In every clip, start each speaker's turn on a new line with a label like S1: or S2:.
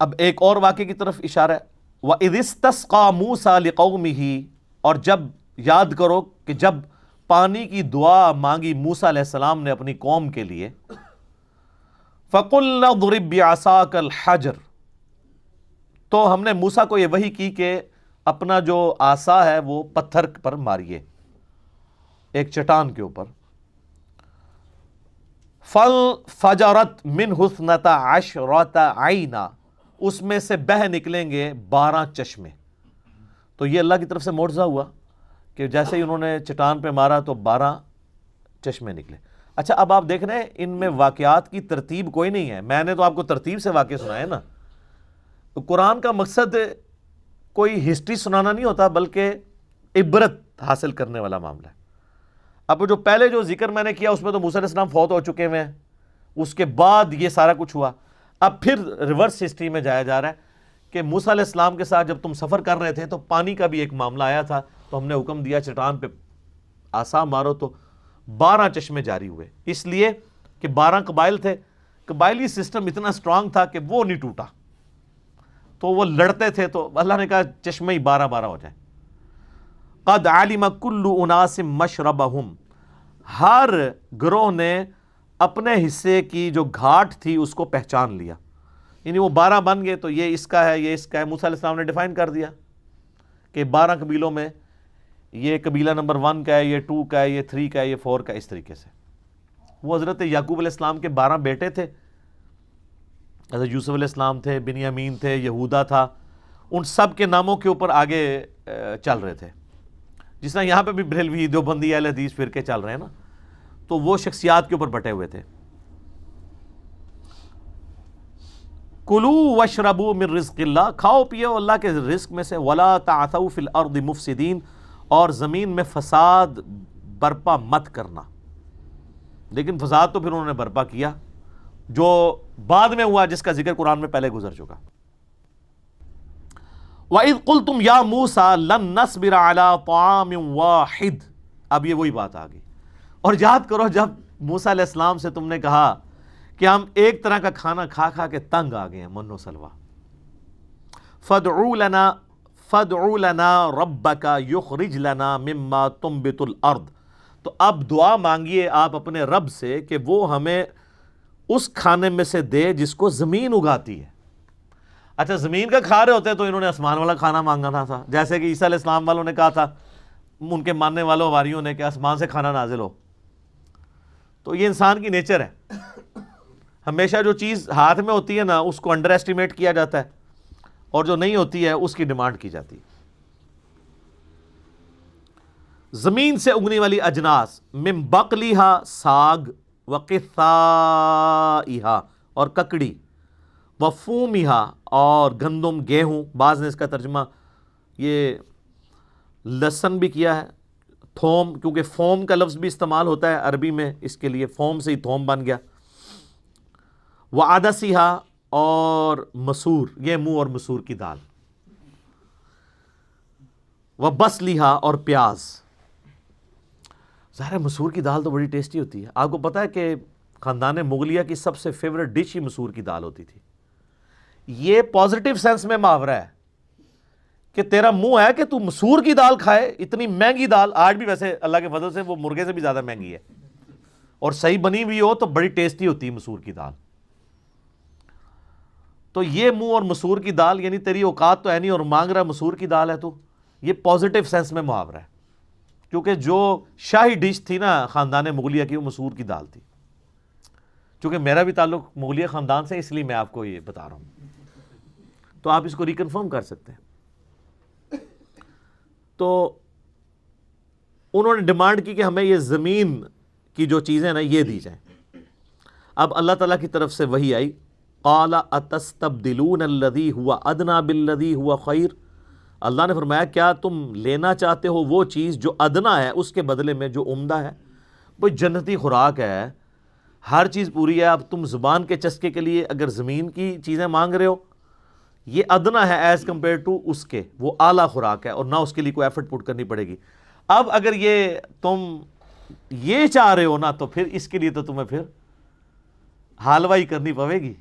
S1: اب ایک اور واقعے کی طرف اشارہ ہے، وَإِذِ اسْتَسْقَىٰ مُوسَىٰ لِقَوْمِهِ، اور جب یاد کرو کہ جب پانی کی دعا مانگی موسیٰ علیہ السلام نے اپنی قوم کے لیے، فَقُلْنَا اضْرِب بِّعَصَاكَ الْحَجَرَ، تو ہم نے موسیٰ کو یہ وحی کی کہ اپنا جو عصا ہے وہ پتھر پر ماریے، ایک چٹان کے اوپر، فَانْفَجَرَتْ مِنْهُ اثْنَتَا عَشْرَةَ عَيْنًا، اس میں سے بہہ نکلیں گے 12 چشمے۔ تو یہ اللہ کی طرف سے معجزہ ہوا کہ جیسے ہی انہوں نے چٹان پہ مارا تو 12 چشمے نکلے۔ اچھا اب آپ دیکھ رہے ہیں ان میں واقعات کی ترتیب کوئی نہیں ہے، میں نے تو آپ کو ترتیب سے واقعے سنائے نا۔ قرآن کا مقصد کوئی ہسٹری سنانا نہیں ہوتا بلکہ عبرت حاصل کرنے والا معاملہ ہے۔ اب جو پہلے جو ذکر میں نے کیا اس میں تو موسیٰ علیہ السلام فوت ہو چکے ہوئے ہیں، اس کے بعد یہ سارا کچھ ہوا۔ اب پھر ریورس ہسٹری میں جایا جا رہا ہے کہ موسیٰ علیہ السلام کے ساتھ جب تم سفر کر رہے تھے تو پانی کا بھی ایک معاملہ آیا تھا، تو ہم نے حکم دیا چٹان پہ عصا مارو، تو 12 چشمے جاری ہوئے، اس لیے کہ 12 قبائل تھے، قبائلی سسٹم اتنا سٹرانگ تھا کہ وہ نہیں ٹوٹا، تو وہ لڑتے تھے، تو اللہ نے کہا چشمے ہی 12 ہو جائیں۔ قد علم کل اناس مشربہم، ہر گروہ نے اپنے حصے کی جو گھاٹ تھی اس کو پہچان لیا، یعنی وہ 12 بن گئے، تو یہ اس کا ہے، یہ اس کا ہے۔ موسیٰ علیہ السلام نے ڈیفائن کر دیا کہ 12 قبیلوں میں یہ قبیلہ نمبر 1 کا ہے، یہ 2 کا ہے، یہ 3 کا ہے، یہ 4 کا، اس طریقے سے۔ وہ حضرت یعقوب علیہ السلام کے 12 بیٹے تھے، حضرت یوسف علیہ السلام تھے، بنیامین تھے، یہودا تھا، ان سب کے ناموں کے اوپر آگے چل رہے تھے، جس طرح یہاں پہ بھی بریلوی دیوبندی اہل حدیث فرقے چل رہے ہیں نا، تو وہ شخصیات کے اوپر بٹے ہوئے تھے۔ کلوا واشربوا من رزق اللہ، کھاؤ پیو اللہ کے رزق میں سے، ولا تعثوا فی الارض مفسدین، اور زمین میں فساد برپا مت کرنا۔ لیکن فساد تو پھر انہوں نے برپا کیا، جو بعد میں ہوا، جس کا ذکر قرآن میں پہلے گزر چکا۔ وَإِذْ قُلْتُمْ يَا مُوسَىٰ لَن نَّصْبِرَ عَلَىٰ طَعَامٍ وَاحِدٍ، اب یہ وہی بات آ گئی۔ اور یاد کرو جب موسیٰ علیہ السلام سے تم نے کہا کہ ہم ایک طرح کا کھانا کھا کھا کے تنگ آ گئے ہیں، من و سلوہ، فَادْعُ لَنَا رَبَّكَ يُخْرِجْ لَنَا مِمَّا تُنبِتُ الْأَرْض، تو اب دعا مانگیے آپ اپنے رب سے کہ وہ ہمیں اس کھانے میں سے دے جس کو زمین اگاتی ہے۔ اچھا زمین کا کھا رہے ہوتے تو انہوں نے آسمان والا کھانا مانگنا تھا، جیسے کہ عیسیٰ علیہ السلام والوں نے کہا تھا، ان کے ماننے والوں واریوں نے، کہ آسمان سے کھانا نازل ہو۔ تو یہ انسان کی نیچر ہے، ہمیشہ جو چیز ہاتھ میں ہوتی ہے نا اس کو انڈر ایسٹیمیٹ کیا جاتا ہے، اور جو نہیں ہوتی ہے اس کی ڈیمانڈ کی جاتی ہے۔ زمین سے اگنے والی اجناس، من بقلیہا، ساگ، وقثائہا، اور ککڑی، وفومہا، اور گندم، گیہوں، بعض نے اس کا ترجمہ یہ لہسن بھی کیا ہے، تھوم، کیونکہ فوم کا لفظ بھی استعمال ہوتا ہے عربی میں، اس کے لیے فوم سے ہی تھوم بن گیا، وعدسیہا، اور مسور، یہ منہ اور مسور کی دال، وبصلیہا، اور پیاز۔ ظاہر ہے مسور کی دال تو بڑی ٹیسٹی ہوتی ہے، آپ کو پتہ ہے کہ خاندان مغلیہ کی سب سے فیورٹ ڈش ہی مسور کی دال ہوتی تھی۔ یہ پازیٹیو سینس میں محاورہ ہے کہ تیرا منہ ہے کہ تو مسور کی دال کھائے، اتنی مہنگی دال، آج بھی ویسے اللہ کے فضل سے وہ مرغے سے بھی زیادہ مہنگی ہے، اور صحیح بنی ہوئی ہو تو بڑی ٹیسٹی ہوتی ہے مسور کی دال۔ تو یہ منہ اور مسور کی دال، یعنی تیری اوقات تو ہے نہیں اور مانگ رہا مسور کی دال ہے تو، یہ پازیٹیو سینس میں محاورہ ہے، کیونکہ جو شاہی ڈش تھی نا خاندان مغلیہ کی وہ مسور کی دال تھی۔ چونکہ میرا بھی تعلق مغلیہ خاندان سے، اس لیے میں آپ کو یہ بتا رہا ہوں، تو آپ اس کو ریکنفرم کر سکتے ہیں۔ تو انہوں نے ڈیمانڈ کی کہ ہمیں یہ زمین کی جو چیزیں نا یہ دی جائیں۔ اب اللہ تعالیٰ کی طرف سے وحی آئی، قال اتستبدلون الذی هو ادنی بالذی هو خیر، اللہ نے فرمایا کیا تم لینا چاہتے ہو وہ چیز جو ادنا ہے اس کے بدلے میں جو عمدہ ہے؟ وہ جنتی خوراک ہے، ہر چیز پوری ہے، اب تم زبان کے چسکے کے لیے اگر زمین کی چیزیں مانگ رہے ہو، یہ ادنا ہے ایز کمپیئر ٹو اس کے، وہ اعلیٰ خوراک ہے اور نہ اس کے لیے کوئی ایفرٹ پٹ کرنی پڑے گی۔ اب اگر یہ تم یہ چاہ رہے ہو نا تو پھر اس کے لیے تو تمہیں پھر حلوائی کرنی پڑے گی،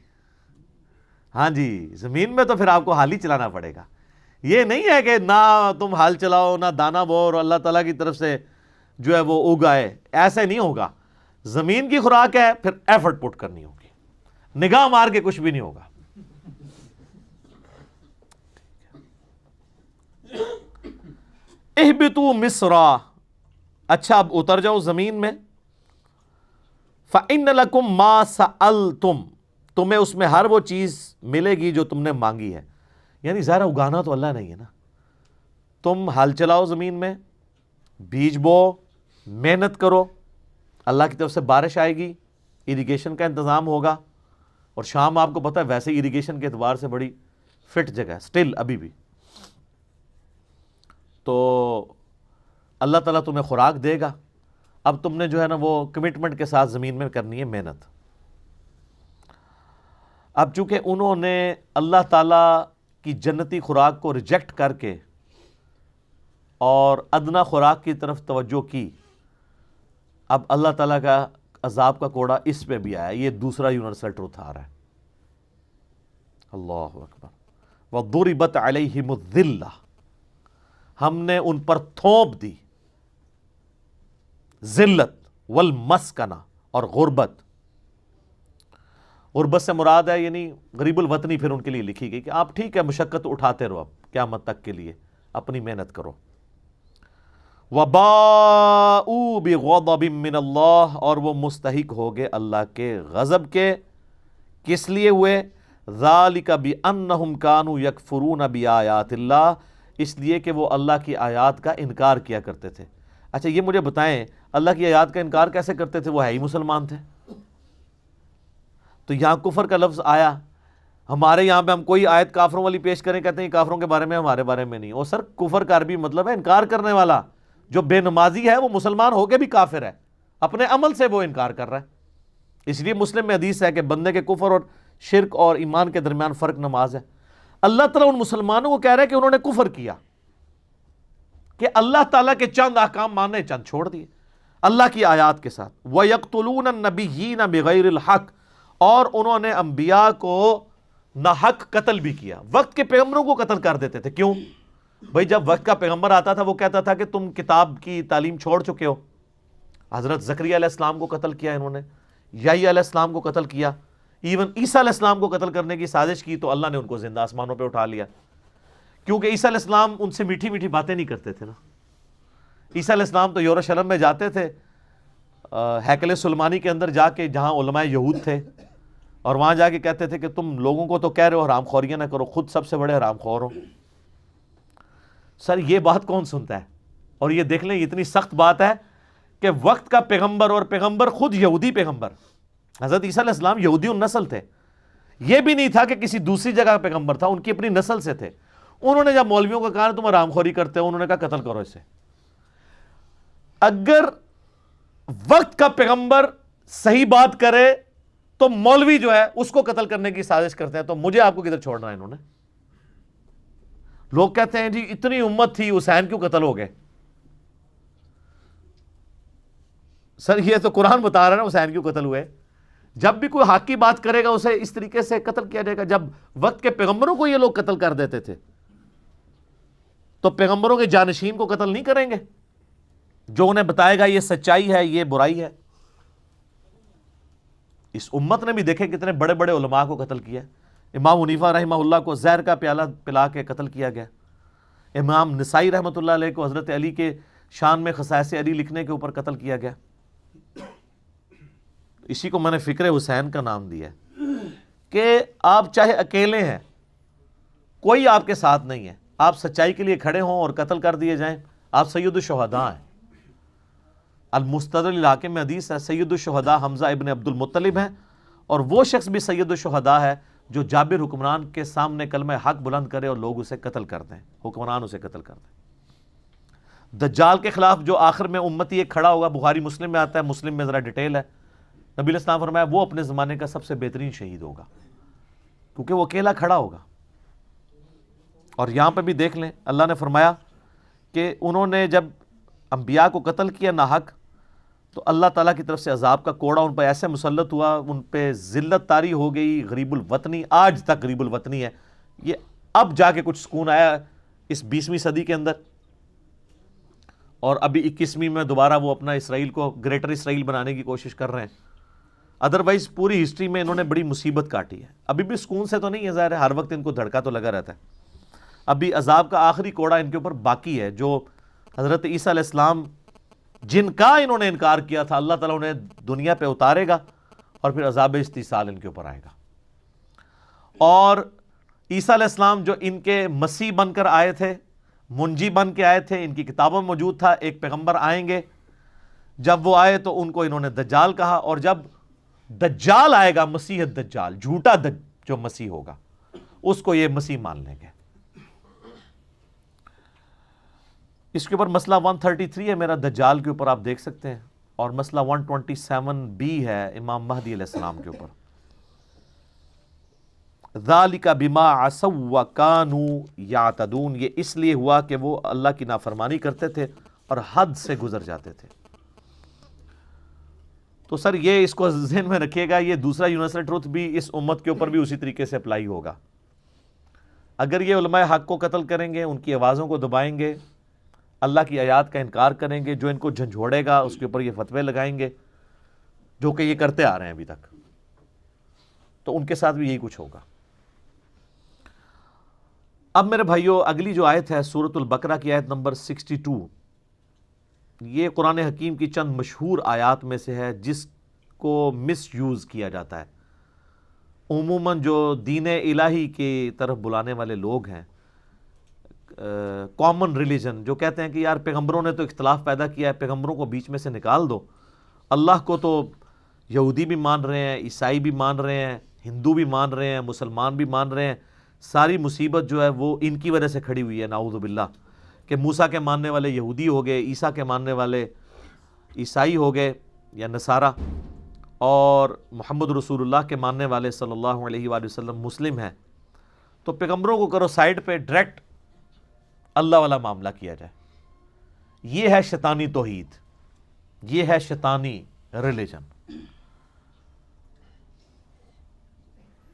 S1: ہاں جی، زمین میں تو پھر آپ کو حال ہی چلانا پڑے گا. یہ نہیں ہے کہ نہ تم حال چلاؤ نہ دانا بو اور اللہ تعالیٰ کی طرف سے جو ہے وہ اگائے، ایسے نہیں ہوگا. زمین کی خوراک ہے، پھر ایفرٹ پٹ کرنی ہوگی، نگاہ مار کے کچھ بھی نہیں ہوگا. اہبطوا مصرا، اچھا اب اتر جاؤ زمین میں. فإن لکم ما سألتم، تمہیں اس میں ہر وہ چیز ملے گی جو تم نے مانگی ہے. یعنی ظاہر اگانا تو اللہ نہیں ہے نا. تم ہل چلاؤ زمین میں، بیج بو، محنت کرو، اللہ کی طرف سے بارش آئے گی، اریگیشن کا انتظام ہوگا. اور شام آپ کو پتہ ہے ویسے اریگیشن کے اعتبار سے بڑی فٹ جگہ ہے سٹل ابھی بھی. تو اللہ تعالیٰ تمہیں خوراک دے گا. اب تم نے جو ہے نا وہ کمٹمنٹ کے ساتھ زمین میں کرنی ہے محنت. اب چونکہ انہوں نے اللہ تعالیٰ کی جنتی خوراک کو ریجیکٹ کر کے اور ادنا خوراک کی طرف توجہ کی، اب اللہ تعالیٰ کا عذاب کا کوڑا اس پہ بھی آیا. یہ دوسرا یونیورسل ٹروتھ آ رہا ہے. اللہ اکبر. وَضُرِبَتْ عَلَيْهِمُ الذِّلَّةُ، ہم نے ان پر تھوپ دی ذلت، والمسکنہ، اور غربت. غربت سے مراد ہے یعنی غریب الوطنی پھر ان کے لیے لکھی گئی کہ آپ ٹھیک ہے مشقت اٹھاتے رہو، اب قیامت تک کے لیے اپنی محنت کرو. وَبَاءُوا بِغَضَبٍ مِّنَ اللَّهِ، اور وہ مستحق ہو گئے اللہ کے غضب کے. کس لیے ہوئے؟ ذَلِكَ بِأَنَّهُمْ كَانُوا يَكْفُرُونَ بِآيَاتِ اللَّهِ، اس لیے کہ وہ اللہ کی آیات کا انکار کیا کرتے تھے. اچھا یہ مجھے بتائیں اللہ کی آیات کا انکار کیسے کرتے تھے؟ وہ ہے ہی مسلمان تھے. تو یہاں کفر کا لفظ آیا. ہمارے یہاں پہ ہم کوئی آیت کافروں والی پیش کریں، کہتے ہیں کافروں کے بارے میں، ہمارے بارے میں نہیں. اور سر کفر کا عربی مطلب ہے انکار کرنے والا. جو بے نمازی ہے وہ مسلمان ہو کے بھی کافر ہے، اپنے عمل سے وہ انکار کر رہا ہے. اس لیے مسلم میں حدیث ہے کہ بندے کے کفر اور شرک اور ایمان کے درمیان فرق نماز ہے. اللہ تعالیٰ ان مسلمانوں کو کہہ رہا ہے کہ انہوں نے کفر کیا، کہ اللہ تعالیٰ کے چند احکام ماننے چند چھوڑ دیے اللہ کی آیات کے ساتھ. وَيَقْتُلُونَ النَّبِيِّينَ بِغَيْرِ الْحَقِّ، اور انہوں نے انبیاء کو ناحق قتل بھی کیا. وقت کے پیغمبروں کو قتل کر دیتے تھے. کیوں بھائی؟ جب وقت کا پیغمبر آتا تھا وہ کہتا تھا کہ تم کتاب کی تعلیم چھوڑ چکے ہو. حضرت زکریا علیہ السلام کو قتل کیا انہوں نے، یحییٰ علیہ السلام کو قتل کیا، ایون عیسیٰ علیہ السلام کو قتل کرنے کی سازش کی تو اللہ نے ان کو زندہ آسمانوں پہ اٹھا لیا. کیونکہ عیسیٰ علیہ السلام ان سے میٹھی میٹھی باتیں نہیں کرتے تھے نا. عیسیٰ علیہ السلام تو یروشلم میں جاتے تھے، ہیکل سلیمانی کے اندر جا کے جہاں علماء یہود تھے، اور وہاں جا کے کہتے تھے کہ تم لوگوں کو تو کہہ رہے ہو حرام خوریاں نہ کرو، خود سب سے بڑے حرام خور ہو. سر یہ بات کون سنتا ہے؟ اور یہ دیکھ لیں اتنی سخت بات ہے کہ وقت کا پیغمبر، اور پیغمبر خود یہودی پیغمبر، حضرت عیسیٰ علیہ السلام یہودی النسل تھے. یہ بھی نہیں تھا کہ کسی دوسری جگہ پیغمبر تھا، ان کی اپنی نسل سے تھے. انہوں نے جب مولویوں کو کہا تم حرام خوری کرتے ہو، انہوں نے کہا قتل کرو اسے. اگر وقت کا پیغمبر صحیح بات کرے تو مولوی جو ہے اس کو قتل کرنے کی سازش کرتے ہیں، تو مجھے آپ کو کدھر چھوڑنا ہے؟ انہوں نے لوگ کہتے ہیں جی اتنی امت تھی حسین کیوں قتل ہو گئے؟ سر یہ تو قرآن بتا رہا ہے نا حسین کیوں قتل ہوئے. جب بھی کوئی حق کی بات کرے گا اسے اس طریقے سے قتل کیا جائے گا. جب وقت کے پیغمبروں کو یہ لوگ قتل کر دیتے تھے تو پیغمبروں کے جانشین کو قتل نہیں کریں گے جو انہیں بتائے گا یہ سچائی ہے یہ برائی ہے. اس امت نے بھی دیکھے کتنے بڑے بڑے علماء کو قتل کیا. امام حنیفہ رحمہ اللہ کو زہر کا پیالہ پلا کے قتل کیا گیا. امام نسائی رحمۃ اللہ علیہ کو حضرت علی کے شان میں خصائص علی لکھنے کے اوپر قتل کیا گیا. اسی کو میں نے فکر حسین کا نام دیا کہ آپ چاہے اکیلے ہیں، کوئی آپ کے ساتھ نہیں ہے، آپ سچائی کے لیے کھڑے ہوں اور قتل کر دیے جائیں، آپ سید الشہداء ہیں. المستدرک الحاکم میں حدیث ہے سید الشہداء حمزہ ابن عبد المطلب ہیں، اور وہ شخص بھی سید الشہداء ہے جو جابر حکمران کے سامنے کلمہ حق بلند کرے اور لوگ اسے قتل کر دیں، حکمران اسے قتل کر دیں. دجال کے خلاف جو آخر میں امتی ایک کھڑا ہوگا، بخاری مسلم میں آتا ہے، مسلم میں ذرا ڈیٹیل ہے، نبی علیہ السلام فرمایا وہ اپنے زمانے کا سب سے بہترین شہید ہوگا کیونکہ وہ اکیلا کھڑا ہوگا. اور یہاں پہ بھی دیکھ لیں اللہ نے فرمایا کہ انہوں نے جب انبیاء کو قتل کیا ناحق تو اللہ تعالیٰ کی طرف سے عذاب کا کوڑا ان پہ ایسے مسلط ہوا، ان پہ ذلت طاری ہو گئی، غریب الوطنی، آج تک غریب الوطنی ہے. یہ اب جا کے کچھ سکون آیا اس 20ویں صدی کے اندر، اور ابھی 21ویں میں دوبارہ وہ اپنا اسرائیل کو گریٹر اسرائیل بنانے کی کوشش کر رہے ہیں. ادروائز پوری ہسٹری میں انہوں نے بڑی مصیبت کاٹی ہے. ابھی بھی سکون سے تو نہیں ہے، ظاہر ہے ہر وقت ان کو دھڑکا تو لگا رہتا ہے. ابھی عذاب کا آخری کوڑا ان کے اوپر باقی ہے، جو حضرت عیسیٰ علیہ السلام جن کا انہوں نے انکار کیا تھا، اللہ تعالیٰ انہیں دنیا پہ اتارے گا اور پھر عذاب استیصال ان کے اوپر آئے گا. اور عیسیٰ علیہ السلام جو ان کے مسیح بن کر آئے تھے، منجی بن کے آئے تھے، ان کی کتابوں میں موجود تھا ایک پیغمبر آئیں گے. جب وہ آئے تو ان کو انہوں نے دجال کہا، اور جب دجال آئے گا، مسیح الدجال، جھوٹا جو مسیح ہوگا، اس کو یہ مسیح مان لیں گے. اس کے اوپر مسئلہ 133 ہے میرا دجال کے اوپر، آپ دیکھ سکتے ہیں، اور مسئلہ 127b ہے امام مہدی علیہ السلام کے اوپر. ذالک بما عصوا وکانوا یعتدون، یہ اس لیے ہوا کہ وہ اللہ کی نافرمانی کرتے تھے اور حد سے گزر جاتے تھے. تو سر یہ اس کو ذہن میں رکھیے گا، یہ دوسرا یونیورسل ٹروتھ بھی اس امت کے اوپر بھی اسی طریقے سے اپلائی ہوگا. اگر یہ علماء حق کو قتل کریں گے، ان کی آوازوں کو دبائیں گے، اللہ کی آیات کا انکار کریں گے، جو ان کو جھنجھوڑے گا اس کے اوپر یہ فتوے لگائیں گے، جو کہ یہ کرتے آ رہے ہیں ابھی تک، تو ان کے ساتھ بھی یہی کچھ ہوگا. اب میرے بھائیو، اگلی جو آیت ہے سورۃ البقرہ کی آیت نمبر 62، یہ قرآن حکیم کی چند مشہور آیات میں سے ہے جس کو مس یوز کیا جاتا ہے. عموماً جو دین الہی کی طرف بلانے والے لوگ ہیں، کامن ریلیجن، جو کہتے ہیں کہ یار پیغمبروں نے تو اختلاف پیدا کیا ہے، پیغمبروں کو بیچ میں سے نکال دو. اللہ کو تو یہودی بھی مان رہے ہیں، عیسائی بھی مان رہے ہیں، ہندو بھی مان رہے ہیں، مسلمان بھی مان رہے ہیں. ساری مصیبت جو ہے وہ ان کی وجہ سے کھڑی ہوئی ہے، نعوذ باللہ، کہ موسیٰ کے ماننے والے یہودی ہو گئے، عیسیٰ کے ماننے والے عیسائی ہو گئے یا نصارہ، اور محمد رسول اللہ کے ماننے والے صلی اللہ علیہ وآلہ وسلم مسلم ہیں. تو پیغمبروں کو کرو سائیڈ پہ، ڈائریکٹ اللہ والا معاملہ کیا جائے. یہ ہے شیطانی توحید، یہ ہے شیطانی ریلیجن.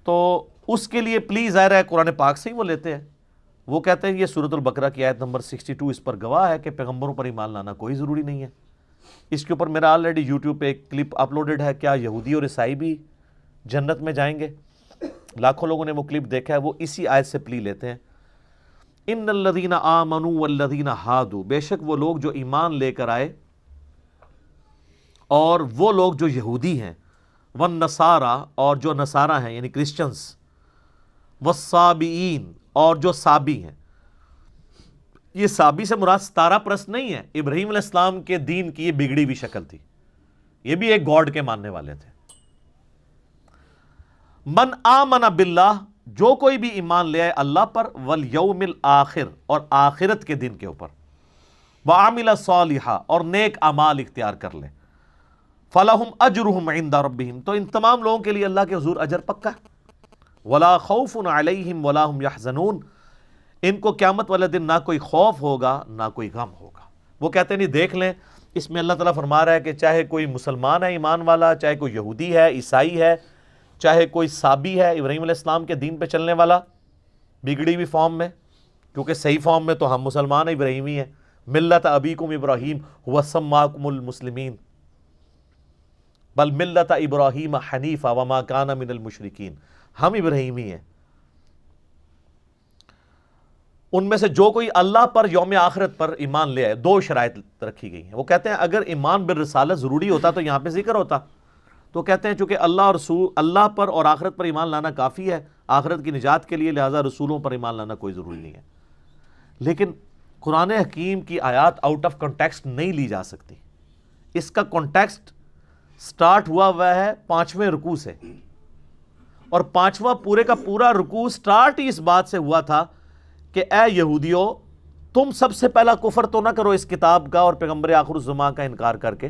S1: تو اس کے لیے پلیز ظاہر ہے قرآن پاک سے ہی وہ لیتے ہیں. وہ کہتے ہیں یہ سورۃ البقرہ کی آیت نمبر 62 اس پر گواہ ہے کہ پیغمبروں پر ایمان لانا کوئی ضروری نہیں ہے. اس کے اوپر میرا آلریڈی یوٹیوب پہ ایک کلپ اپلوڈڈ ہے، کیا یہودی اور عیسائی بھی جنت میں جائیں گے؟ لاکھوں لوگوں نے وہ کلپ دیکھا ہے. وہ اسی آیت سے پلی لیتے ہیں. ان الذین آمنوا والذین ہادوا، بے شک وہ لوگ جو ایمان لے کر آئے اور وہ لوگ جو یہودی ہیں، والنصارى، اور جو نصارہ ہیں یعنی کرسچنز، والصابئین، اور جو صابی ہیں. یہ صابی سے مراد ستارہ پرست نہیں ہے، ابراہیم علیہ السلام کے دین کی یہ بگڑی ہوئی شکل تھی، یہ بھی ایک گاڈ کے ماننے والے تھے. من آمن باللہ، جو کوئی بھی ایمان لے آئے اللہ پر، والیوم الآخر، اور آخرت کے دن کے اوپر، وعمل صالحا، اور نیک اعمال اختیار کر لے، فلہم اجرہم عند ربہم، تو ان تمام لوگوں کے لیے اللہ کے حضور اجر پکا ہے. ولا خوف علیہم ولا ہم یحزنون، ان کو قیامت والے دن نہ کوئی خوف ہوگا نہ کوئی غم ہوگا. وہ کہتے ہیں نہیں دیکھ لیں، اس میں اللہ تعالیٰ فرما رہا ہے کہ چاہے کوئی مسلمان ہے ایمان والا، چاہے کوئی یہودی ہے، عیسائی ہے، چاہے کوئی صابی ہے ابراہیم علیہ السلام کے دین پہ چلنے والا بگڑی ہوئی فارم میں، کیونکہ صحیح فارم میں تو ہم مسلمان ابراہیمی ہیں، ملت ابیکم ابراہیم هو سماکم المسلمین بل ملت ابراہیم حنیفا وما کان من المشرکین، ہم ابراہیمی ہیں. ان میں سے جو کوئی اللہ پر، یوم آخرت پر ایمان لے آئے، دو شرائط رکھی گئی ہیں. وہ کہتے ہیں اگر ایمان بالرسالت ضروری ہوتا تو یہاں پہ ذکر ہوتا. تو کہتے ہیں چونکہ اللہ اور رسول، اللہ پر اور آخرت پر ایمان لانا کافی ہے آخرت کی نجات کے لیے، لہٰذا رسولوں پر ایمان لانا کوئی ضروری نہیں ہے. لیکن قرآن حکیم کی آیات آؤٹ آف کنٹیکسٹ نہیں لی جا سکتی. اس کا کنٹیکسٹ سٹارٹ ہوا ہے 5ویں رکوع سے، اور 5واں پورے کا پورا رکوع سٹارٹ ہی اس بات سے ہوا تھا کہ اے یہودیو، تم سب سے پہلا کفر تو نہ کرو اس کتاب کا اور پیغمبر آخر الزمان کا انکار کر کے.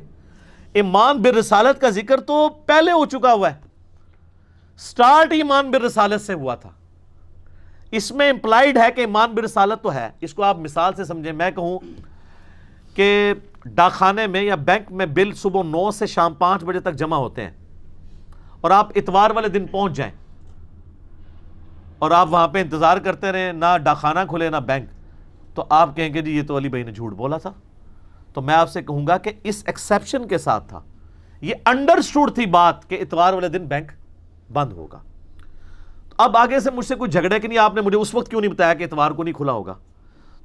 S1: ایمان بالرسالت کا ذکر تو پہلے ہو چکا ہوا ہے، سٹارٹ ایمان بالرسالت سے ہوا تھا. اس میں امپلائیڈ ہے کہ ایمان بالرسالت تو ہے. اس کو آپ مثال سے سمجھیں، میں کہوں کہ ڈاکخانے میں یا بینک میں بل صبح 9 سے شام 5 بجے تک جمع ہوتے ہیں اور آپ اتوار والے دن پہنچ جائیں اور آپ وہاں پہ انتظار کرتے رہیں، نہ ڈاکخانہ کھلے نہ بینک، تو آپ کہیں گے جی یہ تو علی بھائی نے جھوٹ بولا تھا. تو میں آپ سے کہوں گا کہ اس ایکسیپشن کے ساتھ تھا، یہ انڈرسٹوڈ تھی بات کہ اتوار والے دن بینک بند ہوگا. اب آگے سے مجھ سے کوئی جھگڑے کہ نہیں آپ نے مجھے اس وقت کیوں نہیں بتایا کہ اتوار کو نہیں کھلا ہوگا،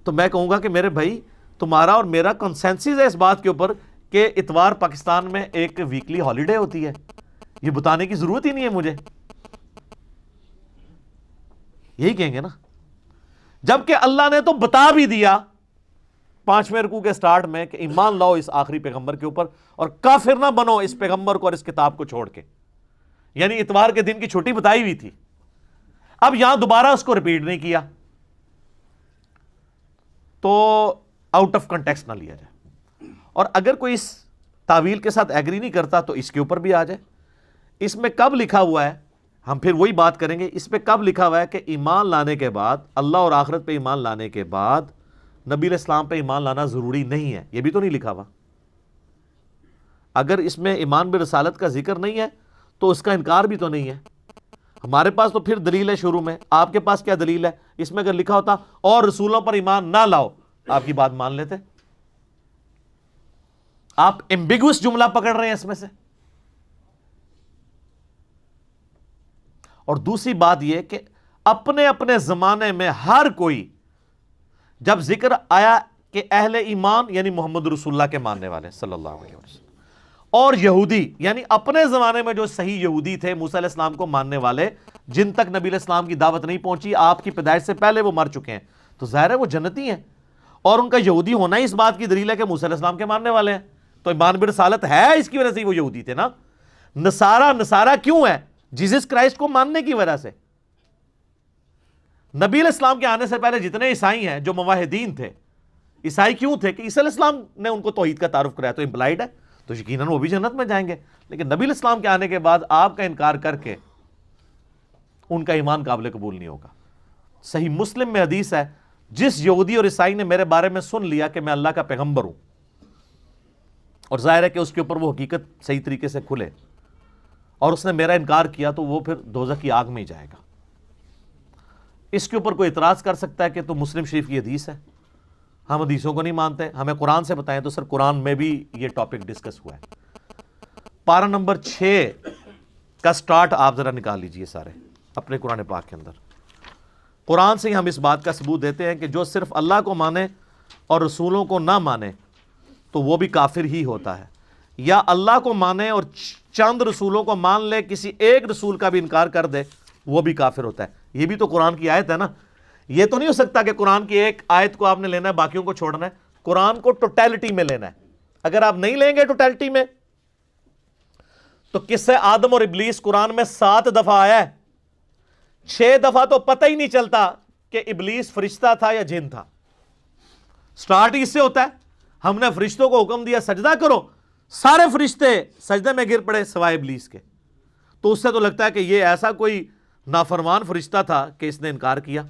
S1: تو میں کہوں گا کہ میرے بھائی تمہارا اور میرا کنسنسس ہے اس بات کے اوپر کہ اتوار پاکستان میں ایک ویکلی ہالیڈے ہوتی ہے، یہ بتانے کی ضرورت ہی نہیں ہے مجھے. یہی کہیں گے نا، جبکہ اللہ نے تو بتا بھی دیا 5ویں رکوع کے سٹارٹ میں کہ ایمان لاؤ اس آخری پیغمبر کے اوپر اور کافر نہ بنو اس پیغمبر کو اور اس کتاب کو چھوڑ کے. یعنی اتوار کے دن کی چھٹی بتائی ہوئی تھی، اب یہاں دوبارہ اس کو ریپیٹ نہیں کیا تو آؤٹ آف کنٹیکسٹ نہ لیا جائے. اور اگر کوئی اس تعویل کے ساتھ ایگری نہیں کرتا تو اس کے اوپر بھی آ جائے. اس میں کب لکھا ہوا ہے، ہم پھر وہی بات کریں گے، اس پہ کب لکھا ہوا ہے کہ ایمان لانے کے بعد، اللہ اور آخرت پہ ایمان لانے کے بعد نبی علیہ السلام پہ ایمان لانا ضروری نہیں ہے، یہ بھی تو نہیں لکھا ہوا. اگر اس میں ایمان برسالت کا ذکر نہیں ہے تو اس کا انکار بھی تو نہیں ہے. ہمارے پاس تو پھر دلیل ہے شروع میں، آپ کے پاس کیا دلیل ہے؟ اس میں اگر لکھا ہوتا اور رسولوں پر ایمان نہ لاؤ، آپ کی بات مان لیتے. آپ ایمبیگوس جملہ پکڑ رہے ہیں اس میں سے. اور دوسری بات یہ کہ اپنے اپنے زمانے میں ہر کوئی جب ذکر آیا کہ اہل ایمان یعنی محمد رسول اللہ کے ماننے والے صلی اللہ علیہ وسلم، اور یہودی یعنی اپنے زمانے میں جو صحیح یہودی تھے موسیٰ علیہ السلام کو ماننے والے، جن تک نبی علیہ السلام کی دعوت نہیں پہنچی، آپ کی پیدائش سے پہلے وہ مر چکے ہیں، تو ظاہر ہے وہ جنتی ہیں، اور ان کا یہودی ہونا ہی اس بات کی دلیل ہے کہ موسیٰ علیہ السلام کے ماننے والے ہیں. تو ایمان برسالت ہے، اس کی وجہ سے وہ یہودی تھے نا. نصارہ کیوں ہے؟ جیزس کرائسٹ کو ماننے کی وجہ سے. نبی علیہ السلام کے آنے سے پہلے جتنے عیسائی ہیں جو موحدین تھے، عیسائی کیوں تھے؟ کہ عیسی علیہ السلام نے ان کو توحید کا تعارف کرایا، تو امپلائڈ ہے، تو یقیناً وہ بھی جنت میں جائیں گے. لیکن نبی علیہ السلام کے آنے کے بعد آپ کا انکار کر کے ان کا ایمان قابل قبول نہیں ہوگا. صحیح مسلم میں حدیث ہے، جس یہودی اور عیسائی نے میرے بارے میں سن لیا کہ میں اللہ کا پیغمبر ہوں، اور ظاہر ہے کہ اس کے اوپر وہ حقیقت صحیح طریقے سے کھلے، اور اس نے میرا انکار کیا، تو وہ پھر دوزخ کی آگ میں ہی جائے گا. اس کے اوپر کوئی اعتراض کر سکتا ہے کہ تو مسلم شریف کی حدیث ہے، ہم حدیثوں کو نہیں مانتے، ہمیں قرآن سے بتائیں. تو سر قرآن میں بھی یہ ٹاپک ڈسکس ہوا ہے. پارہ نمبر 6 کا سٹارٹ آپ ذرا نکال لیجئے سارے اپنے قرآن پاک کے اندر. قرآن سے ہی ہم اس بات کا ثبوت دیتے ہیں کہ جو صرف اللہ کو مانے اور رسولوں کو نہ مانے تو وہ بھی کافر ہی ہوتا ہے، یا اللہ کو مانے اور چند رسولوں کو مان لے، کسی ایک رسول کا بھی انکار کر دے، وہ بھی کافر ہوتا ہے. یہ بھی تو قرآن کی آیت ہے نا. یہ تو نہیں ہو سکتا کہ قرآن کی ایک آیت کو آپ نے لینا ہے باقیوں کو چھوڑنا ہے. قرآن کو ٹوٹیلٹی میں لینا ہے. اگر آپ نہیں لیں گے ٹوٹیلٹی میں تو قصہ آدم اور ابلیس قرآن میں 7 دفعہ آیا ہے، 6 دفعہ تو پتہ ہی نہیں چلتا کہ ابلیس فرشتہ تھا یا جن تھا. سٹارٹ اس سے ہوتا ہے، ہم نے فرشتوں کو حکم دیا سجدہ کرو، سارے فرشتے سجدے میں گر پڑے سوائے ابلیس کے. تو اس سے تو لگتا ہے کہ یہ ایسا کوئی نافرمان فرشتہ تھا کہ اس نے انکار کیا.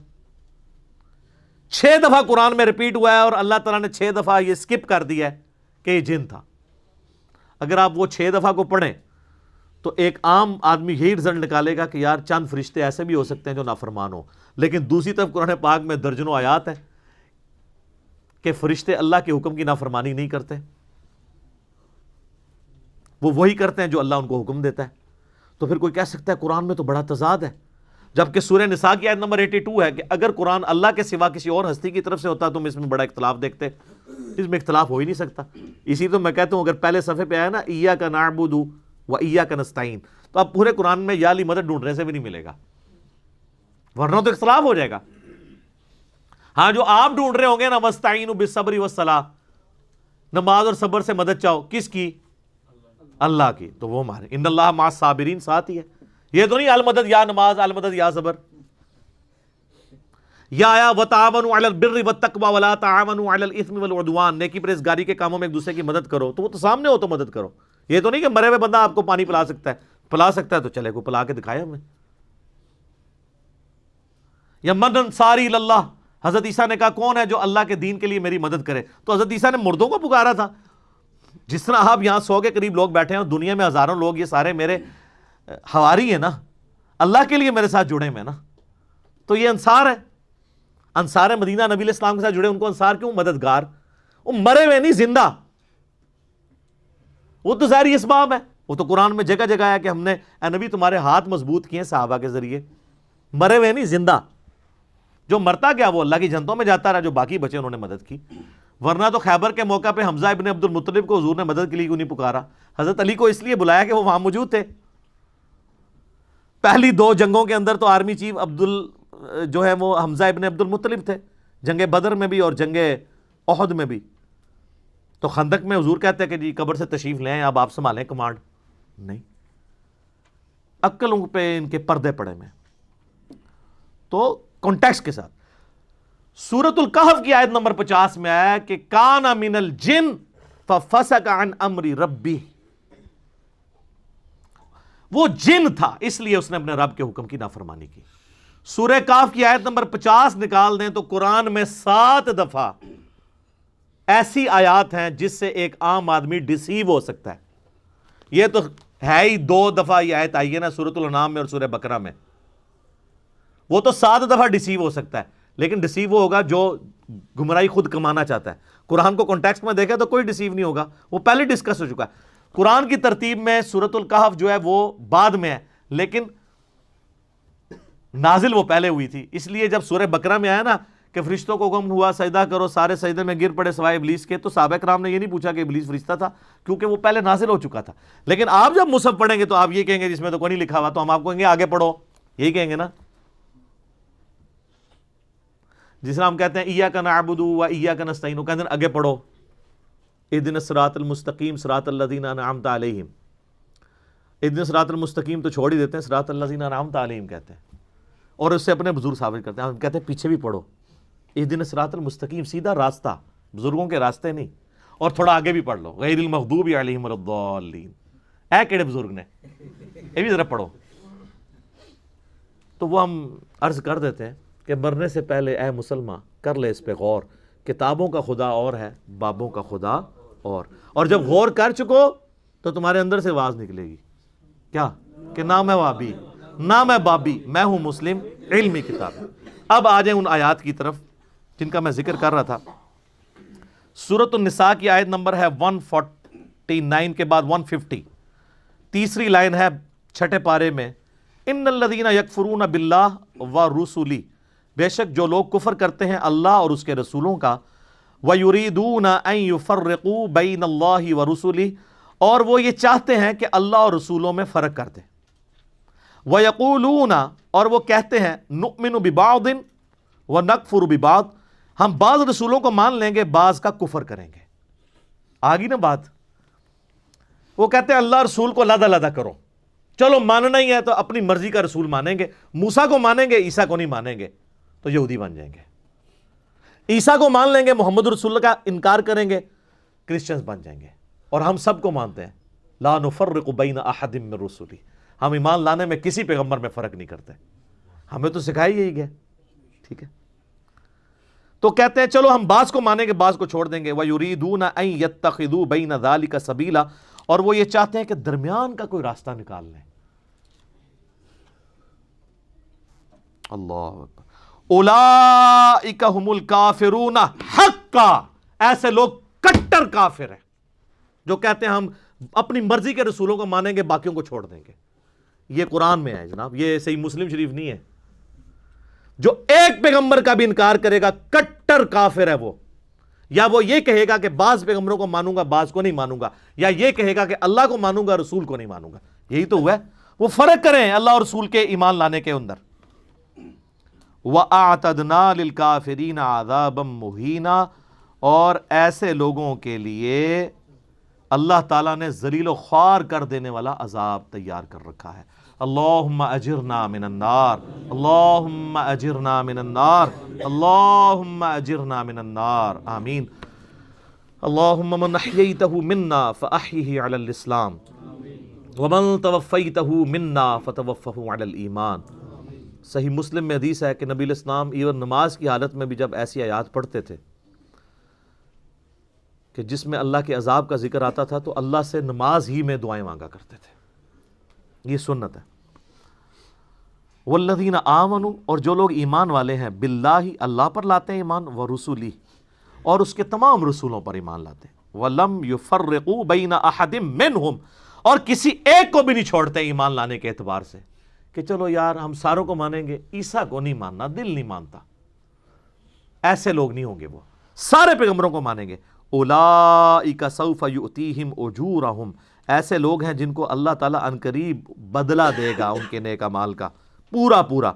S1: 6 دفعہ قرآن میں ریپیٹ ہوا ہے اور اللہ تعالیٰ نے 6 دفعہ یہ سکپ کر دیا ہے کہ یہ جن تھا. اگر آپ وہ 6 دفعہ کو پڑھیں تو ایک عام آدمی یہی رزلٹ نکالے گا کہ یار چند فرشتے ایسے بھی ہو سکتے ہیں جو نافرمان ہو. لیکن دوسری طرف قرآن پاک میں درجنوں آیات ہیں کہ فرشتے اللہ کے حکم کی نافرمانی نہیں کرتے، وہ وہی کرتے ہیں جو اللہ ان کو حکم دیتا ہے. تو پھر کوئی کہہ سکتا ہے قرآن میں تو بڑا تضاد ہے، جبکہ سورہ نساء کی آیت نمبر 82 ہے کہ اگر قرآن اللہ کے سوا کسی اور ہستی کی طرف سے ہوتا تو ہم اس میں بڑا اختلاف دیکھتے. اس میں اختلاف ہو ہی نہیں سکتا. اسی تو میں کہتا ہوں اگر پہلے صفحے پہ آیا نا ایاک نعبد و ایاک نستعین، تو آپ پورے قرآن میں یا علی مدد ڈھونڈنے سے بھی نہیں ملے گا، ورنہ تو اختلاف ہو جائے گا. ہاں جو آپ ڈھونڈ رہے ہوں گے نا وستعینوا بالصبر والصلاۃ، نماز اور صبر سے مدد چاہو، کس کی؟ اللہ کی. تو وہ ہمارے ان اللہ مع الصابرین ساتھ ہی ہے. یہ تو نہیں المدد یا نماز، المدد یا صبر. یا آیا وتعاونوا علی البر والتقوی ولا تعاونوا علی الاثم والعدوان، نیکی پرہیزگاری کے کاموں میں ایک دوسرے کی مدد کرو. تو وہ تو سامنے ہو تو مدد کرو. یہ تو نہیں کہ مرے ہوئے بندہ آپ کو پانی پلا سکتا ہے تو چلے کو پلا کے دکھائے ہمیں. یا من انصاری اللہ، حضرت عیسیٰ نے کہا کون ہے جو اللہ کے دین کے لیے میری مدد کرے؟ تو حضرت عیسیٰ نے مردوں کو پکارا تھا. جس طرح آپ یہاں 100 کے قریب لوگ بیٹھے ہیں اور دنیا میں ہزاروں لوگ، یہ سارے میرے حواری ہیں نا، اللہ کے لیے میرے ساتھ جڑے ہوئے نا. تو یہ انصار ہے، انصار مدینہ نبی علیہ السلام کے ساتھ جڑے. ان کو انصار کیوں؟ مددگار. وہ مرے ہوئے نہیں، زندہ. وہ تو ظاہری اسباب ہے، وہ تو قرآن میں جگہ جگہ ہے کہ ہم نے اے نبی تمہارے ہاتھ مضبوط کیے صحابہ کے ذریعے. مرے ہوئے نہیں، زندہ. جو مرتا گیا وہ اللہ کی جنتوں میں جاتا رہا، جو باقی بچے انہوں نے مدد کی. ورنہ تو خیبر کے موقع پہ حمزہ ابن عبد المطلب کو حضور نے مدد کے لیے کیوں نہیں پکارا؟ حضرت علی کو اس لیے بلایا کہ وہ وہاں موجود تھے. پہلی 2 جنگوں کے اندر تو آرمی چیف جو ہے وہ حمزہ ابن عبد المطلب تھے، جنگ بدر میں بھی اور جنگ احد میں بھی. تو خندق میں حضور کہتے ہیں کہ جی قبر سے تشریف لیں، اب آپ سنبھالیں کمانڈ. نہیں، عقلوں پہ ان کے پردے پڑے میں. تو کانٹیکسٹ کے ساتھ سورۃ الکہف کی آیت نمبر 50 میں آیا کہ کان من الجن ففسق عن امر ربی. وہ جن تھا اس لیے اس نے اپنے رب کے حکم کی نافرمانی کی. سورہ کہف کی آیت نمبر 50 نکال دیں تو قرآن میں 7 دفعہ ایسی آیات ہیں جس سے ایک عام آدمی ڈسیو ہو سکتا ہے. یہ تو ہے ہی 2 دفعہ یہ آیت آئی ہے نا سورۃ الانعام میں اور سورہ بقرہ میں. وہ تو 7 دفعہ ڈسیو ہو سکتا ہے، لیکن ڈسیو وہ ہوگا جو گمراہی خود کمانا چاہتا ہے. قرآن کو کانٹیکسٹ میں دیکھے تو کوئی ڈسیو نہیں ہوگا، وہ پہلے ڈسکس ہو چکا ہے. قرآن کی ترتیب میں سورۃ الکہف جو ہے وہ بعد میں ہے، لیکن نازل وہ پہلے ہوئی تھی. اس لیے جب سورہ بقرہ میں آیا نا کہ فرشتوں کو حکم ہوا سجدہ کرو، سارے سجدے میں گر پڑے سوائے ابلیس کے، تو صحابہ کرام نے یہ نہیں پوچھا کہ ابلیس فرشتہ تھا، کیونکہ وہ پہلے نازل ہو چکا تھا. لیکن آپ جب مصحف پڑھیں گے تو آپ یہ کہیں گے جس میں تو کوئی نہیں لکھا ہوا، تو ہم آپ کو کہیں گے آگے پڑھو، یہی کہیں گے نا. جس طرح ہم کہتے ہیں ایاک نعبد و ایاک نستعین، کہتے ہیں آگے پڑھو اہدنا الصراط المستقیم صراط الذین انعمت علیہم. اہدنا الصراط المستقیم تو چھوڑ ہی دیتے ہیں، صراط الذین انعمت علیہم کہتے ہیں اور اس سے اپنے بزرگ ثابت کرتے ہیں. ہم کہتے ہیں پیچھے بھی پڑھو اہدنا الصراط المستقیم، سیدھا راستہ، بزرگوں کے راستے نہیں. اور تھوڑا آگے بھی پڑھ لو غیر المغضوب علیہم ولا الضالین. اے کیڑے بزرگ نے، یہ بھی ذرا پڑھو. تو وہ ہم عرض کر دیتے ہیں کہ مرنے سے پہلے اے مسلمان کر لے اس پہ غور. کتابوں کا خدا اور ہے، بابوں کا خدا اور جب غور کر چکو تو تمہارے اندر سے آواز نکلے گی کیا کہ نہ میں وابی نہ میں بابی، میں ہوں مسلم، علمی کتاب. اب آ جائیں ان آیات کی طرف جن کا میں ذکر کر رہا تھا. سورۃ النساء کی آیت نمبر ہے 149 کے بعد 150، تیسری لائن ہے 6 پارے میں، ان الذین یکفرون باللہ ورسلہ، بے شک جو لوگ کفر کرتے ہیں اللہ اور اس کے رسولوں کا، وَيُرِيدُونَ أَن يُفَرِّقُوا بَيْنَ اللَّهِ وَرُسُلِهِ، اور وہ یہ چاہتے ہیں کہ اللہ اور رسولوں میں فرق کر دیں. وَيَقُولُونَ، اور وہ کہتے ہیں، نُؤْمِنُ بِبَعْضٍ وَنَكْفُرُ بِبَعْضٍ، ہم بعض رسولوں کو مان لیں گے، بعض کا کفر کریں گے. آگی نا بات. وہ کہتے ہیں اللہ رسول کو علیحدہ علیحدہ کرو، چلو ماننا ہی ہے تو اپنی مرضی کا رسول مانیں گے. موسیٰ کو مانیں گے، عیسیٰ کو نہیں مانیں گے تو یہودی بن جائیں گے. عیسیٰ کو مان لیں گے، محمد رسول اللہ کا انکار کریں گے، کرسچنز بن جائیں گے. اور ہم سب کو مانتے ہیں لا نفرق بین احد من رسلی، ہم ایمان لانے میں کسی پیغمبر میں فرق نہیں کرتے، ہمیں تو سکھائی یہی گیا. ٹھیک ہے، تو کہتے ہیں چلو ہم بعض کو مانیں گے بعض کو چھوڑ دیں گے. وَيُرِيدُونَ أَن يَتَّخِذُوا بَيْنَ ذَلِكَ سَبِيلًا، اور وہ یہ چاہتے ہیں کہ درمیان کا کوئی راستہ نکال لیں. اللہ اکبر. اولئک هم الکافرون حقا، ایسے لوگ کٹر کافر ہیں جو کہتے ہیں ہم اپنی مرضی کے رسولوں کو مانیں گے باقیوں کو چھوڑ دیں گے. یہ قرآن میں ہے جناب، یہ صحیح مسلم شریف نہیں ہے. جو ایک پیغمبر کا بھی انکار کرے گا کٹر کافر ہے وہ. یا وہ یہ کہے گا کہ بعض پیغمبروں کو مانوں گا بعض کو نہیں مانوں گا، یا یہ کہے گا کہ اللہ کو مانوں گا رسول کو نہیں مانوں گا. یہی تو ہوا ہے. وہ فرق کریں اللہ اور رسول کے ایمان لانے کے اندر. وَأَعْتَدْنَا لِلْكَافِرِينَ عَذَابًا مُهِينًا، اور ایسے لوگوں کے لیے اللہ تعالیٰ نے ذلیل و خوار کر دینے والا عذاب تیار کر رکھا ہے. اللہم اجرنا من النار، اللہم اجرنا من النار، اللہم اجرنا من النار، آمین. اللہم من احییتہ منا فاحیہ علی الاسلام ومن توفیتہ منا فتوفہ علی الایمان. صحیح مسلم میں حدیث ہے کہ نبی علیہ السلام ایون نماز کی حالت میں بھی جب ایسی آیات پڑھتے تھے کہ جس میں اللہ کے عذاب کا ذکر آتا تھا تو اللہ سے نماز ہی میں دعائیں مانگا کرتے تھے. یہ سنت ہے. والذین آمنوا، اور جو لوگ ایمان والے ہیں، باللہ، اللہ پر لاتے ہیں ایمان، ورسولہ، اور اس کے تمام رسولوں پر ایمان لاتے ہیں، ولم یفرقوا بین احد منہم، اور کسی ایک کو بھی نہیں چھوڑتے ایمان لانے کے اعتبار سے کہ چلو یار ہم ساروں کو مانیں گے، عیسیٰ کو نہیں ماننا، دل نہیں مانتا. ایسے لوگ نہیں ہوں گے، وہ سارے پیغمبروں کو مانیں گے. اولئک سوف یؤتیہم اجورہم، ایسے لوگ ہیں جن کو اللہ تعالیٰ عنقریب بدلہ دے گا ان کے نیک اعمال کا پورا پورا.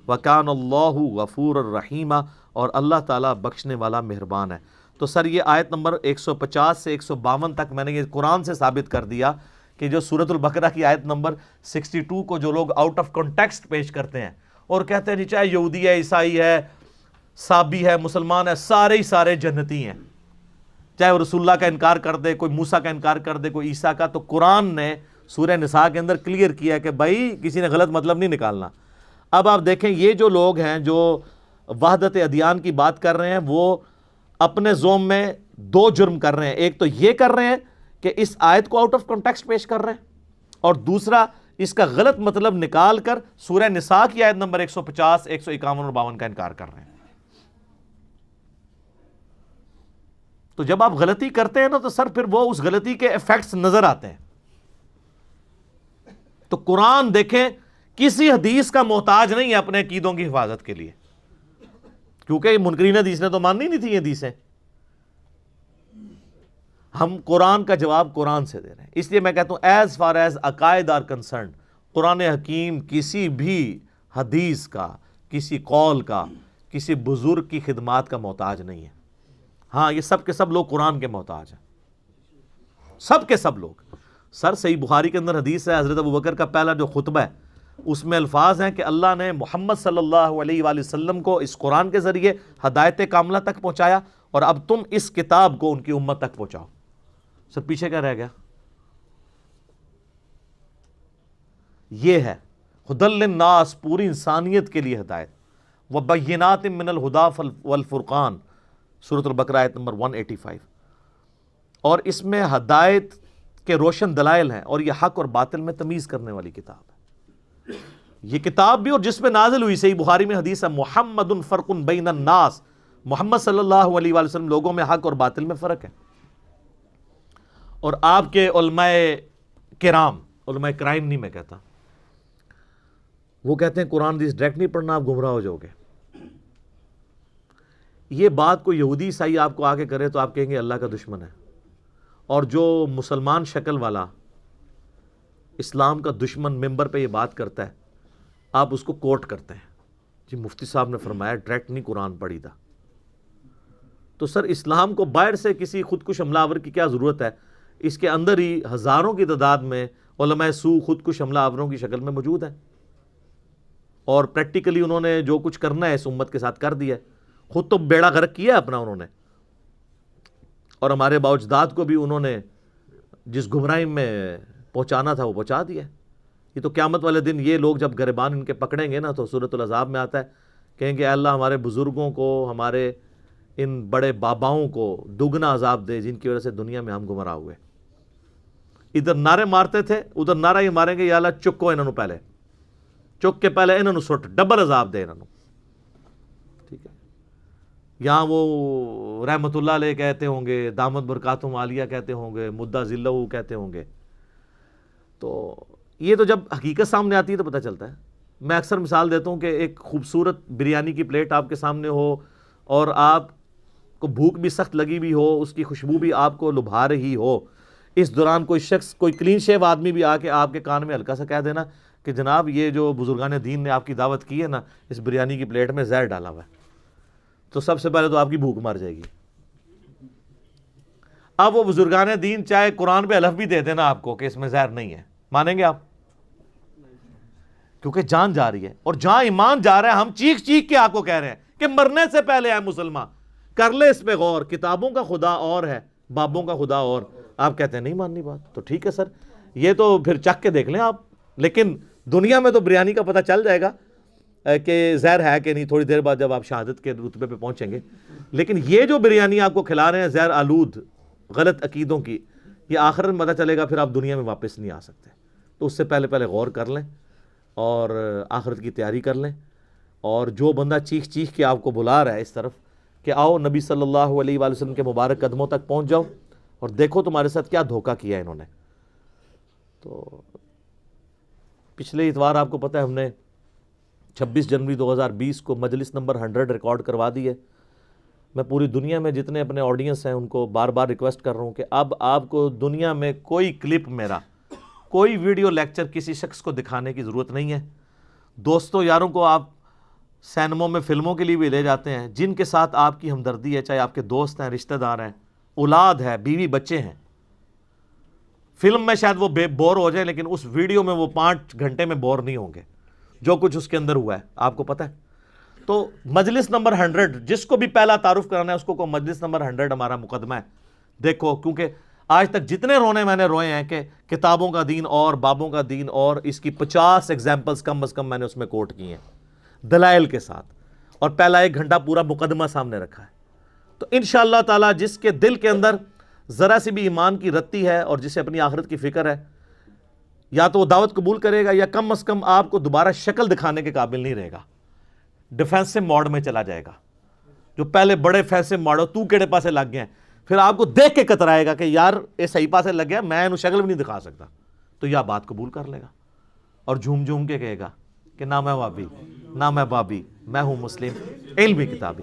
S1: وکان اللہ غفور الرحیم، اور اللہ تعالیٰ بخشنے والا مہربان ہے. تو سر یہ آیت نمبر 150 سے 152 تک میں نے یہ قرآن سے ثابت کر دیا کہ جو سورۃ البقرہ کی آیت نمبر 62 کو جو لوگ آؤٹ آف کانٹیکسٹ پیش کرتے ہیں اور کہتے ہیں جی چاہے یہودی ہے، عیسائی ہے، صابی ہے، مسلمان ہے، سارے ہی سارے جنتی ہیں، چاہے وہ رسول اللہ کا انکار کر دے، کوئی موسیٰ کا انکار کر دے، کوئی عیسیٰ کا. تو قرآن نے سورہ نساء کے اندر کلیئر کیا ہے کہ بھائی کسی نے غلط مطلب نہیں نکالنا. اب آپ دیکھیں یہ جو لوگ ہیں جو وحدت ادیان کی بات کر رہے ہیں وہ اپنے زوم میں دو جرم کر رہے ہیں. ایک تو یہ کر رہے ہیں کہ اس آیت کو آؤٹ آف کانٹیکسٹ پیش کر رہے ہیں، اور دوسرا اس کا غلط مطلب نکال کر سورہ نساء کی آیت نمبر 150، 151 اور 52 کا انکار کر رہے ہیں. تو جب آپ غلطی کرتے ہیں نا تو سر پھر وہ اس غلطی کے ایفیکٹس نظر آتے ہیں. تو قرآن دیکھیں کسی حدیث کا محتاج نہیں ہے اپنے عقیدوں کی حفاظت کے لیے، کیونکہ منکرین حدیث نے تو ماننی نہیں تھی یہ حدیثیں. ہم قرآن کا جواب قرآن سے دے رہے ہیں. اس لیے میں کہتا ہوں ایز فار ایز عقائد آر کنسرنڈ، قرآن حکیم کسی بھی حدیث کا، کسی قول کا، کسی بزرگ کی خدمات کا محتاج نہیں ہے. ہاں یہ سب کے سب لوگ قرآن کے محتاج ہیں، سب کے سب لوگ. سر صحیح بخاری کے اندر حدیث ہے، حضرت ابوبکر کا پہلا جو خطبہ ہے اس میں الفاظ ہیں کہ اللہ نے محمد صلی اللہ علیہ وآلہ وسلم کو اس قرآن کے ذریعے ہدایت کاملہ تک پہنچایا، اور اب تم اس کتاب کو ان کی امت تک پہنچاؤ. سر پیچھے کیا رہ گیا؟ یہ ہے ہدی للناس، پوری انسانیت کے لیے ہدایت. وبینات من الہدی والفرقان، سورۃ البقرہ آیت نمبر 185. اور اس میں ہدایت کے روشن دلائل ہیں، اور یہ حق اور باطل میں تمیز کرنے والی کتاب ہے. یہ کتاب بھی اور جس پہ نازل ہوئی، صحیح بخاری میں حدیث ہے محمد فرق بین الناس، محمد صلی اللہ علیہ وآلہ وسلم لوگوں میں حق اور باطل میں فرق ہے. اور آپ کے علماء کرام، علماء کرائم نہیں میں کہتا، وہ کہتے ہیں قرآن حدیث ڈائریکٹ نہیں پڑھنا، آپ گمراہ ہو جاؤ گے. یہ بات کوئی یہودی عیسائی آپ کو آگے کرے تو آپ کہیں گے اللہ کا دشمن ہے. اور جو مسلمان شکل والا اسلام کا دشمن ممبر پہ یہ بات کرتا ہے، آپ اس کو کوٹ کرتے ہیں جی مفتی صاحب نے فرمایا ڈائریکٹ نہیں قرآن پڑھی تھا. تو سر اسلام کو باہر سے کسی خودکش حملہ آور کی کیا ضرورت ہے؟ اس کے اندر ہی ہزاروں کی تعداد میں علماء سو خودکش حملہ آوروں کی شکل میں موجود ہیں، اور پریکٹیکلی انہوں نے جو کچھ کرنا ہے اس امت کے ساتھ کر دیا ہے. خود تو بیڑا غرق کیا ہے اپنا انہوں نے، اور ہمارے باوجداد کو بھی انہوں نے جس گمراہی میں پہنچانا تھا وہ پہنچا دیا. یہ تو قیامت والے دن یہ لوگ جب گریبان ان کے پکڑیں گے نا تو سورۃ العذاب میں آتا ہے، کہیں گے اے اللہ ہمارے بزرگوں کو، ہمارے ان بڑے باباؤں کو دگنا عذاب دے جن کی وجہ سے دنیا میں ہم گمراہ ہوئے. ادھر نعرے مارتے تھے، ادھر نعرہ ہی ماریں گے یا اللہ چکو انہوں پہلے، چک کے پہلے انہوں سٹ، ڈبل عذاب دے انہوں. ٹھیک ہے، یہاں وہ رحمت اللہ علیہ کہتے ہوں گے، دامت برکاتہم عالیہ کہتے ہوں گے، مدہ ذلہ کہتے ہوں گے. تو یہ تو جب حقیقت سامنے آتی ہے تو پتہ چلتا ہے. میں اکثر مثال دیتا ہوں کہ ایک خوبصورت بریانی کی پلیٹ آپ کے سامنے ہو اور آپ کو بھوک بھی سخت لگی بھی ہو، اس کی خوشبو بھی آپ کو لبھا رہی ہو، اس دوران کوئی شخص، کوئی کلین شیو آدمی بھی آ کے آپ کے کان میں ہلکا سا کہہ دینا کہ جناب یہ جو بزرگان دین نے آپ کی دعوت کی ہے نا، اس بریانی کی پلیٹ میں زہر ڈالا ہوا ہے، تو سب سے پہلے تو آپ کی بھوک مر جائے گی. اب وہ بزرگان دین چاہے قرآن پہ الف بھی دے دینا آپ کو کہ اس میں زہر نہیں ہے، مانیں گے آپ؟ کیونکہ جان جا رہی ہے، اور جہاں ایمان جا رہا ہے ہم چیخ چیخ کے آپ کو کہہ رہے ہیں کہ مرنے سے پہلے ہے مسلمان، کر لے اس پہ غور، کتابوں کا خدا اور ہے، بابوں کا خدا اور. آپ کہتے ہیں نہیں ماننی بات، تو ٹھیک ہے سر، یہ تو پھر چکھ کے دیکھ لیں آپ. لیکن دنیا میں تو بریانی کا پتہ چل جائے گا. کہ زہر ہے کہ نہیں تھوڑی دیر بعد جب آپ شہادت کے رتبے پہ پہنچیں گے. لیکن یہ جو بریانی آپ کو کھلا رہے ہیں زہر آلود غلط عقیدوں کی، یہ آخرت میں پتہ چلے گا پھر آپ دنیا میں واپس نہیں آ سکتے. تو اس سے پہلے غور کر لیں اور آخرت کی تیاری کر لیں. اور جو بندہ چیخ چیخ کے آپ کو بلا رہا ہے اس طرف کہ آؤ نبی صلی اللہ علیہ وآلہ وسلم کے مبارک قدموں تک پہنچ جاؤ اور دیکھو تمہارے ساتھ کیا دھوکہ کیا انہوں نے. تو پچھلے اتوار آپ کو پتہ ہے ہم نے 26 جنوری 2020 کو مجلس نمبر 100 ریکارڈ کروا دی ہے. میں پوری دنیا میں جتنے اپنے آڈینس ہیں ان کو بار بار ریکویسٹ کر رہا ہوں کہ اب آپ کو دنیا میں کوئی کلپ میرا، کوئی ویڈیو لیکچر کسی شخص کو دکھانے کی ضرورت نہیں ہے. دوستوں یاروں کو آپ سینموں میں فلموں کے لیے بھی لے جاتے ہیں جن کے ساتھ آپ کی ہمدردی ہے، چاہے آپ کے دوست ہیں، رشتہ دار ہیں، اولاد ہے، بیوی بچے ہیں. فلم میں شاید وہ بور ہو جائیں لیکن اس ویڈیو میں وہ 5 گھنٹے میں بور نہیں ہوں گے، جو کچھ اس کے اندر ہوا ہے آپ کو پتہ ہے. تو مجلس نمبر 100 جس کو بھی پہلا تعارف کرانا ہے اس کو مجلس نمبر 100 ہمارا مقدمہ ہے. دیکھو کیونکہ آج تک جتنے رونے میں نے روئے ہیں کہ کتابوں کا دین اور بابوں کا دین، اور اس کی 50 ایگزامپلز کم از کم میں نے اس میں کوٹ کی ہیں دلائل کے ساتھ، اور پہلا 1 گھنٹہ پورا مقدمہ سامنے رکھا ہے. تو انشاءاللہ تعالی جس کے دل کے اندر ذرا سی بھی ایمان کی رتی ہے اور جسے اپنی آخرت کی فکر ہے، یا تو وہ دعوت قبول کرے گا یا کم از کم آپ کو دوبارہ شکل دکھانے کے قابل نہیں رہے گا، ڈیفینسو موڈ میں چلا جائے گا. جو پہلے بڑے فیسے ماڑو تو کیڑے پاسے لگ گئے ہیں، پھر آپ کو دیکھ کے کترائے گا کہ یار یہ صحیح پاسے لگ گیا، میں انہوں شکل بھی نہیں دکھا سکتا. تو یہ بات قبول کر لے گا اور جھوم جھوم کے کہے گا کہ نہ میں وابی نہ میں بابی، میں ہوں مسلم علمی کتابی.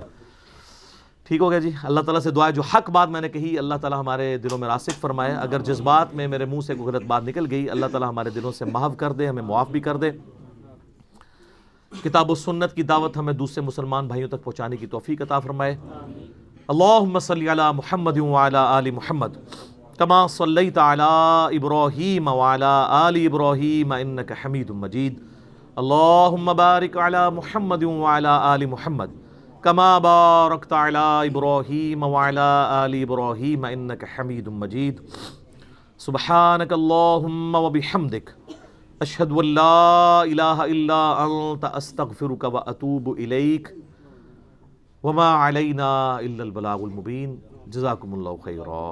S1: ٹھیک ہو گیا جی. اللہ تعالیٰ سے دعا ہے جو حق بات میں نے کہی اللہ تعالیٰ ہمارے دلوں میں راسخ فرمائے. اگر جس بات میں میرے منہ سے کوئی غلط بات نکل گئی اللہ تعالیٰ ہمارے دلوں سے محو کر دے، ہمیں معاف بھی کر دے. کتاب و سنت کی دعوت ہمیں دوسرے مسلمان بھائیوں تک پہنچانے کی توفیق عطا فرمائے. اللہم صلی علی محمد وعلی آل محمد کما صلیت علی ابراہیم وعلی آل ابراہیم انک حمید مجید. اللہم بارک علی محمد وعلی آل محمد کما بارکت علی ابراہیم وعلی آل ابراہیم انک حمید مجید. سبحانک اللہم وبحمدک اشہد ان لا الہ الا انت استغفرک واتوب الیک وما علینا الا البلاغ المبین. جزاکم اللہ خیرا.